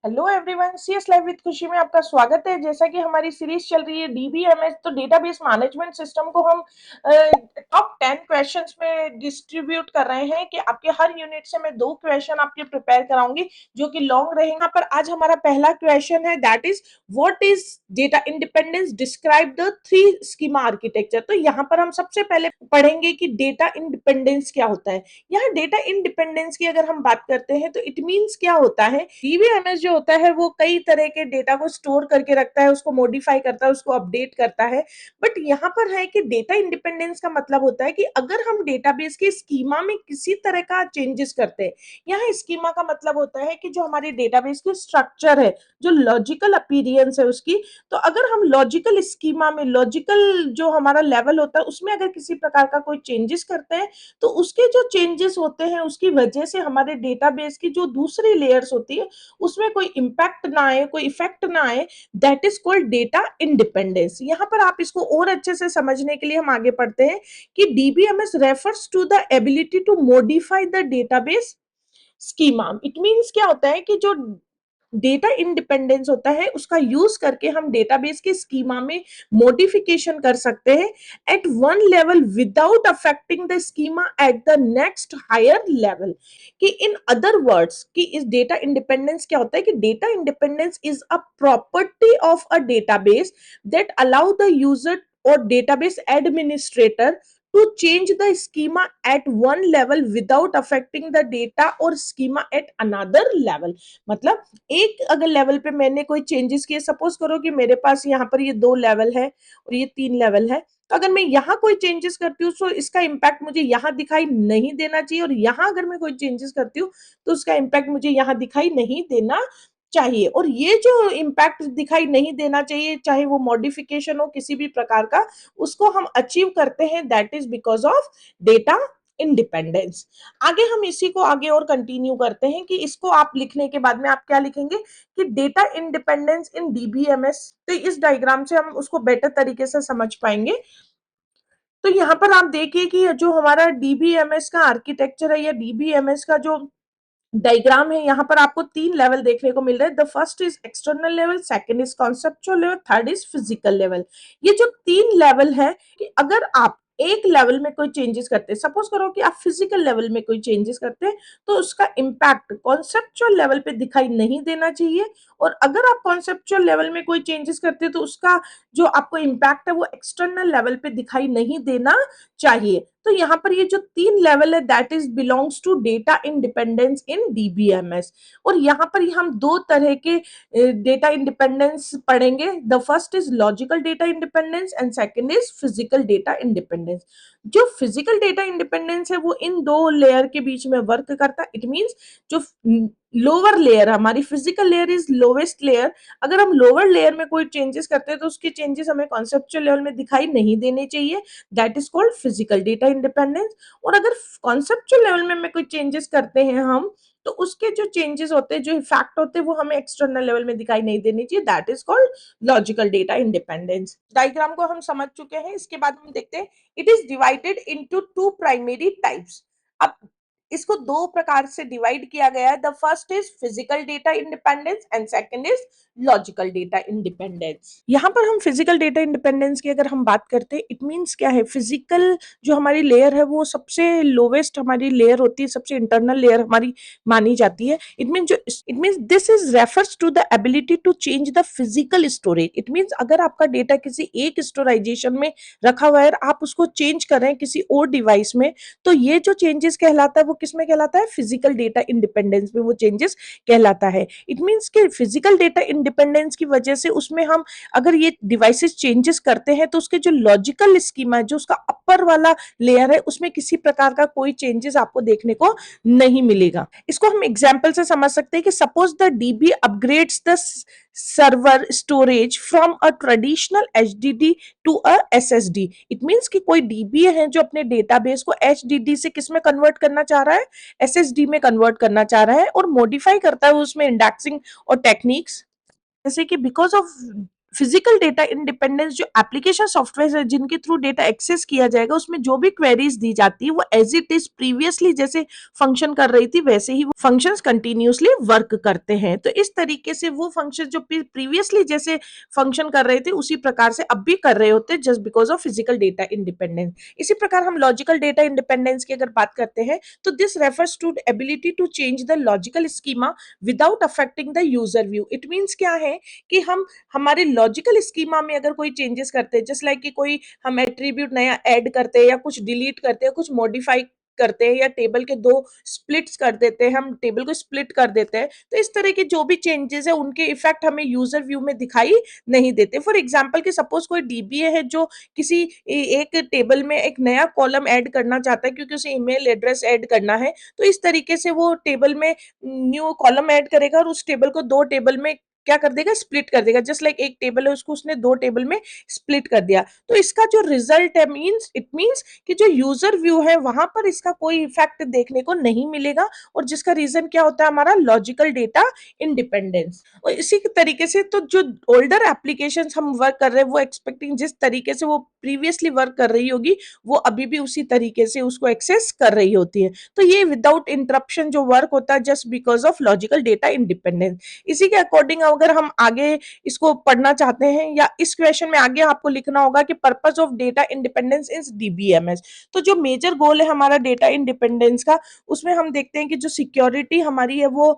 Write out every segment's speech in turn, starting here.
Hello everyone, CS live with खुशी में आपका स्वागत है। जैसा कि हमारी सीरीज चल रही है डीबीएमएस, तो डेटाबेस मैनेजमेंट सिस्टम को हम टॉप 10 क्वेश्चंस में डिस्ट्रीब्यूट कर रहे हैं कि आपके हर यूनिट से मैं 2 क्वेश्चन आपके प्रिपेयर कराऊंगी जो कि लॉन्ग रहेंगे। यहाँ पर आज हमारा पहला क्वेश्चन है, that is what is data independence, describe the 3 schema architecture. तो यहाँ पर हम सबसे पहले पढ़ेंगे कि डेटा इंडिपेंडेंस क्या होता है। यहाँ डेटा इंडिपेंडेंस की अगर हम बात करते हैं तो इट मींस क्या होता है। डीबीएमएस जो होता है वो कई तरह के डेटा को स्टोर करके रखता है, उसको मॉडिफाई करता है, उसको अपडेट करता है। बट यहाँ पर है कि डेटा इंडिपेंडेंस का मतलब होता है कि अगर हम डेटाबेस के स्कीमा में किसी तरह का चेंजेस करते हैं, यहाँ स्कीमा का मतलब होता है कि जो हमारे डेटाबेस की स्ट्रक्चर है, जो लॉजिकल अपीयरेंस है उसकी, तो अगर हम लॉजिकल स्कीमा में, लॉजिकल जो हमारा लेवल होता है उसमें अगर किसी प्रकार का कोई चेंजेस करते हैं तो उसके जो चेंजेस होते हैं उसकी वजह से हमारे डेटाबेस की जो दूसरी लेयर्स होती है उसमें कोई इंपैक्ट ना आए, कोई इफेक्ट ना आए, that is called data independence. यहाँ पर आप इसको और अच्छे से समझने के लिए हम आगे पढ़ते हैं कि DBMS refers to the ability to modify the database schema. It means क्या होता है कि जो डेटा इंडिपेंडेंस होता है उसका यूज करके हम डेटाबेस के स्कीमा में मॉडिफिकेशन कर सकते हैं at one level without affecting the schema at the next higher level. कि इन अदर वर्ड्स कि इस डेटा इंडिपेंडेंस क्या होता है कि data independence is a property of a database that allow the user और database administrator to change the schema at one level without affecting the data or schema at another level। मतलब एक अगर level पे मैंने कोई changes किए, suppose करो कि मेरे पास यहाँ पर ये 2 लेवल है और ये 3 लेवल है, तो अगर मैं यहाँ कोई चेंजेस करती हूँ तो इसका इम्पैक्ट मुझे यहाँ दिखाई नहीं देना चाहिए, और यहाँ अगर मैं कोई चेंजेस करती हूँ तो उसका इम्पैक्ट मुझे यहाँ दिखाई नहीं देना चाहिए। और ये जो इम्पैक्ट दिखाई नहीं देना चाहिए, चाहे वो मॉडिफिकेशन हो किसी भी प्रकार का, उसको हम अचीव करते हैं, that is because of data independence. आगे हम इसी को आगे और कंटिन्यू करते हैं कि इसको आप लिखने के बाद में आप क्या लिखेंगे कि डेटा इंडिपेंडेंस इन डीबीएमएस। तो इस डायग्राम से हम उसको बेटर तरीके से समझ पाएंगे। तो यहाँ पर आप देखिए कि जो हमारा डीबीएमएस का आर्किटेक्चर है या डीबीएमएस का जो डायग्राम है, यहाँ पर आपको 3 लेवल देखने को मिल रहे हैं। The first is external level, second is conceptual level, third is physical level. ये जो 3 लेवल है कि अगर आप एक लेवल में कोई चेंजेस करते हैं, सपोज करो कि आप फिजिकल लेवल में कोई चेंजेस करते हैं, तो उसका इंपैक्ट कॉन्सेप्चुअल लेवल पे दिखाई नहीं देना चाहिए। और अगर आप कॉन्सेप्चुअल लेवल में कोई चेंजेस करते हैं तो उसका जो आपको इंपैक्ट है वो एक्सटर्नल लेवल पे दिखाई नहीं देना चाहिए। तो यहाँ पर ये जो 3 लेवल है that is belongs to data independence in DBMS. और यहाँ पर हम 2 तरह के डेटा इंडिपेंडेंस पढ़ेंगे। The first is logical data independence and second is physical data independence. जो फिजिकल डेटा इंडिपेंडेंस है वो इन 2 लेयर के बीच में वर्क करता है। इट मींस जो लोअर लेयर, हमारी physical layer is lowest layer, अगर हम लोअर लेयर में कोई चेंजेस करते हैं तो उसके चेंजेस हमें कॉन्सेप्चुअल लेवल में दिखाई नहीं देने चाहिए, that is called physical data independence. और अगर कॉन्सेप्चुअल लेवल में कोई चेंजेस करते हैं हम, तो उसके जो चेंजेस होते हैं, जो इफेक्ट होते हैं, वो हमें एक्सटर्नल लेवल में दिखाई नहीं देनी चाहिए, that is called logical data independence. Diagram को हम समझ चुके हैं। इसके बाद हम देखते हैं it is divided into 2 primary types. अब इसको 2 प्रकार से डिवाइड किया गया है। The first is physical data independence and second is logical data independence. यहाँ पर हम फिजिकल डेटा इंडिपेंडेंस की अगर हम बात करते हैं, इट मींस क्या है, फिजिकल जो हमारी लेयर है वो सबसे लोवेस्ट हमारी लेयर होती है, सबसे इंटरनल लेयर हमारी मानी जाती है। It means this is refers to the ability to change the physical storage. It means अगर आपका डेटा किसी एक स्टोराइजेशन में रखा हुआ है, आप उसको चेंज कर रहे हैं किसी और डिवाइस में, तो ये जो चेंजेस कहलाता है वो किस में कहलाता है, फिजिकल डेटा इंडिपेंडेंस में वो चेंजेस कहलाता है। इट मींस कि फिजिकल डेटा इंडिपेंडेंस की वजह से उसमें हम अगर ये डिवाइसेस चेंजेस करते हैं तो उसके जो लॉजिकल स्कीमा है, जो उसका अपर वाला लेयर है, उसमें किसी प्रकार का कोई चेंजेस आपको देखने को नहीं मिलेगा। इसको हम एग्जांपल से समझ सकते हैं कि suppose the DB upgrades the server storage from a traditional HDD to a SSD. It means कि कोई डीबी है जो अपने डेटाबेस को एचडीडी से किस में कन्वर्ट करना चाह रहा है, एसएसडी में कन्वर्ट करना चाह रहा है, और मॉडिफाई करता है उसमें इंडेक्सिंग और टेक्निक्स, जैसे कि because of physical data independence जो एप्लीकेशन सॉफ्टवेयर है जिनके थ्रू डेटा एक्सेस किया जाएगा उसमें जो भी क्वेरीज दी जाती है वो एज इट इज प्रीवियसली जैसे फंक्शन कर रही थी वैसे ही वो फंक्शंस कंटिन्यूसली वर्क करते हैं। तो इस तरीके से वो फंक्शन जो प्रीवियसली जैसे फंक्शन कर रहे थे उसी प्रकार से अब भी कर रहे होते just because of physical data independence. इसी प्रकार हम लॉजिकल डेटा इंडिपेंडेंस की अगर बात करते हैं तो this refers to ability to change the logical schema without affecting the user view. It means क्या है कि हम हमारे लॉजिकल स्कीमा में अगर कोई चेंजेस करते हैं जस्ट लाइक कि कोई हम एट्रीब्यूट नया ऐड करते हैं या कुछ डिलीट करते हैं कुछ मॉडिफाई करते हैं या टेबल के दो स्प्लिट्स कर देते हैं हम टेबल को स्प्लिट कर देते हैं तो इस तरह के जो भी चेंजेस है उनके इफेक्ट हमें यूजर व्यू में दिखाई नहीं देते। फॉर एग्जांपल कि सपोज कोई डीबीए है जो किसी एक टेबल में एक नया कॉलम ऐड करना चाहता है क्योंकि उसे ईमेल एड्रेस ऐड करना है तो इस तरीके से वो टेबल में न्यू कॉलम ऐड करेगा और उस टेबल को दो टेबल में क्या कर देगा स्प्लिट कर देगा जस्ट लाइक एक टेबल है उसको उसने दो टेबल में स्प्लिट कर दिया। तो इसका जो रिजल्ट है मींस इट मींस कि जो यूजर व्यू है वहां पर इसका कोई इफेक्ट देखने को नहीं मिलेगा और जिसका रीजन क्या होता है हमारा लॉजिकल डेटा इंडिपेंडेंस। और इसी के तरीके से तो जो ओल्डर एप्लीकेशंस हम वर्क कर रहे हैं वो एक्सपेक्टिंग जिस तरीके से वो प्रीवियसली वर्क कर रही होगी वो अभी भी उसी तरीके से उसको एक्सेस कर रही होती है। तो ये विदाउट इंटरप्शन जो वर्क होता है just because of logical data independence. इसी के अकॉर्डिंग अगर हम आगे इसको पढ़ना चाहते हैं या इस क्वेश्चन में आगे आपको लिखना होगा कि purpose of data independence is DBMS. तो जो मेजर गोल है हमारा डेटा इंडिपेंडेंस का उसमें हम देखते हैं कि जो सिक्योरिटी हमारी है वो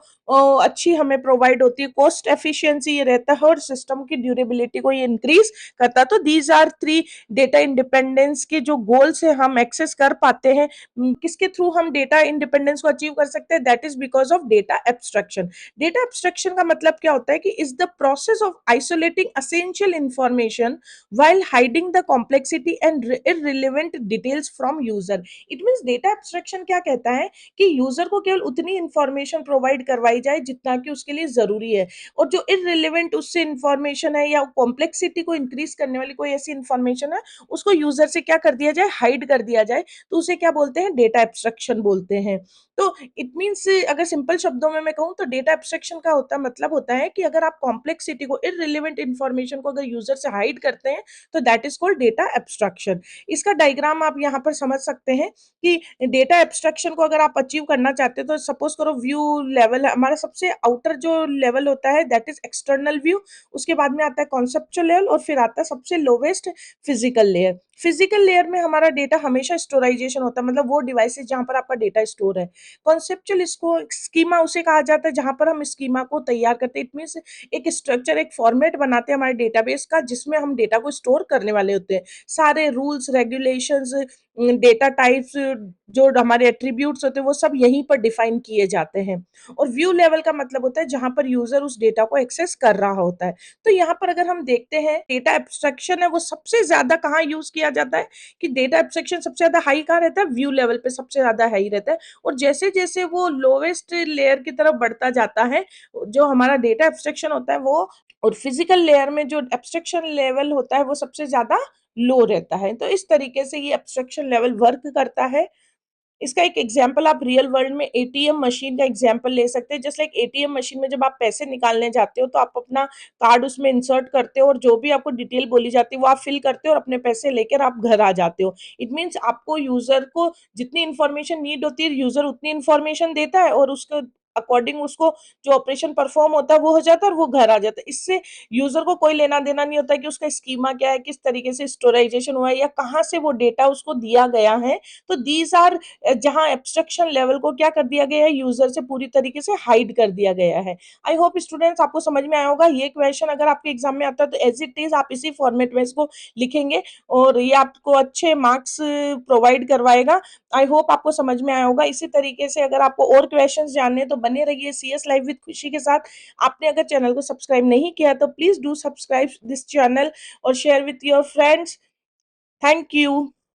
अच्छी हमें प्रोवाइड होती है, कॉस्ट एफिशिएंसी ये रहता है और सिस्टम की ड्यूरेबिलिटी को ये इंक्रीज करता है। तो these are three data independence के जो गोल्स है हम एक्सेस कर पाते हैं। किसके थ्रू हम डेटा इंडिपेंडेंस को अचीव कर सकते हैं that is because of data abstraction. Data abstraction का मतलब क्या होता है कि is the process of isolating essential information while hiding the complexity and irrelevant details from user। it means data abstraction क्या कहता है कि यूजर को केवल उतनी इंफॉर्मेशन प्रोवाइड करवाई जाए जितना कि उसके लिए जरूरी है और जो इररिलेवेंट उससे इंफॉर्मेशन है या कॉम्प्लेक्सिटी को इंक्रीज करने वाली कोई ऐसी इंफॉर्मेशन है उसको यूजर से क्या कर दिया जाए हाइड कर दिया जाए तो उसे क्या बोलते हैं डेटा एब्स्ट्रक्शन बोलते हैं। तो इट मीन्स अगर सिंपल शब्दों में मैं कहूँ तो डेटा एब्स्ट्रक्शन का होता मतलब होता है कि अगर आप कॉम्प्लेक्सिटी को इररिलेवेंट इंफॉर्मेशन को अगर यूजर से हाइड करते हैं तो that is called data abstraction. इसका डायग्राम आप यहाँ पर समझ सकते हैं कि डेटा एब्स्ट्रक्शन को अगर आप अचीव करना चाहते हो तो सपोज करो व्यू लेवल हमारा सबसे आउटर जो लेवल होता है दैट इज एक्सटर्नल व्यू, उसके बाद में आता है कॉन्सेप्चुअल लेवल और फिर आता है सबसे lowest physical layer. Physical layer में हमारा डेटा हमेशा स्टोराइजेशन होता है मतलब वो डिवाइसेस जहां पर आपका डेटा स्टोर है। कॉन्सेप्चुअल इसको स्कीमा उसे कहा जाता है जहां पर हम स्कीमा को तैयार करते हैं। इट मीन्स एक स्ट्रक्चर एक फॉर्मेट बनाते हैं हमारे डेटाबेस का जिसमें हम डेटा को स्टोर करने वाले होते हैं। सारे रूल्स रेगुलेशंस डेटा टाइप्स जो हमारे एट्रीब्यूट्स होते हैं वो सब यहीं पर डिफाइन किए जाते हैं। और व्यू लेवल का मतलब होता है जहां पर यूजर उस डेटा को एक्सेस कर रहा होता है। तो यहाँ पर अगर हम देखते हैं डेटा एब्स्ट्रक्शन है वो सबसे ज्यादा कहाँ यूज किया जाता है कि डेटा एब्स्ट्रक्शन सबसे ज्यादा हाई कहाँ रहता है व्यू लेवल पे सबसे ज्यादा हाई रहता है। और जैसे जैसे वो लोवेस्ट लेयर की तरफ बढ़ता जाता है जो हमारा डेटा एब्स्ट्रक्शन होता है वो और फिजिकल लेयर में जो एब्स्ट्रक्शन लेवल होता है वो सबसे ज्यादा लो रहता है। तो इस तरीके से ये एब्स्ट्रक्शन लेवल वर्क करता है। इसका एक एग्जांपल आप रियल वर्ल्ड में एटीएम मशीन का एग्जांपल ले सकते हैं। जस्ट लाइक एटीएम मशीन में जब आप पैसे निकालने जाते हो तो आप अपना कार्ड उसमें इंसर्ट करते हो और जो भी आपको डिटेल बोली जाती है वो आप फिल करते हो और अपने पैसे लेकर आप घर आ जाते हो। इट मीन्स आपको यूजर को जितनी इन्फॉर्मेशन नीड होती है यूजर उतनी इन्फॉर्मेशन देता है और उसको अकॉर्डिंग उसको जो ऑपरेशन परफॉर्म होता है वो हो जाता है और वो घर आ जाता है। इससे यूजर को कोई लेना देना नहीं होता है कि उसका स्कीमा क्या है किस तरीके से स्टोराइजेशन हुआ है या कहाँ से वो डेटा उसको दिया गया है। तो दीज आर जहां एब्स्ट्रक्शन लेवल को क्या कर दिया गया है यूजर से पूरी तरीके से हाइड कर दिया गया है। आई होप स्टूडेंट्स आपको समझ में आया होगा। ये क्वेश्चन अगर आपके एग्जाम में आता है तो एज इट इज आप इसी फॉर्मेट में इसको लिखेंगे और ये आपको अच्छे मार्क्स प्रोवाइड करवाएगा। आई होप आपको समझ में आया होगा। इसी तरीके से अगर आपको और क्वेश्चंस जानने हैं तो बने रहिए सीएस लाइव विद खुशी के साथ। आपने अगर चैनल को सब्सक्राइब नहीं किया तो please do subscribe this channel और share with your friends. Thank you.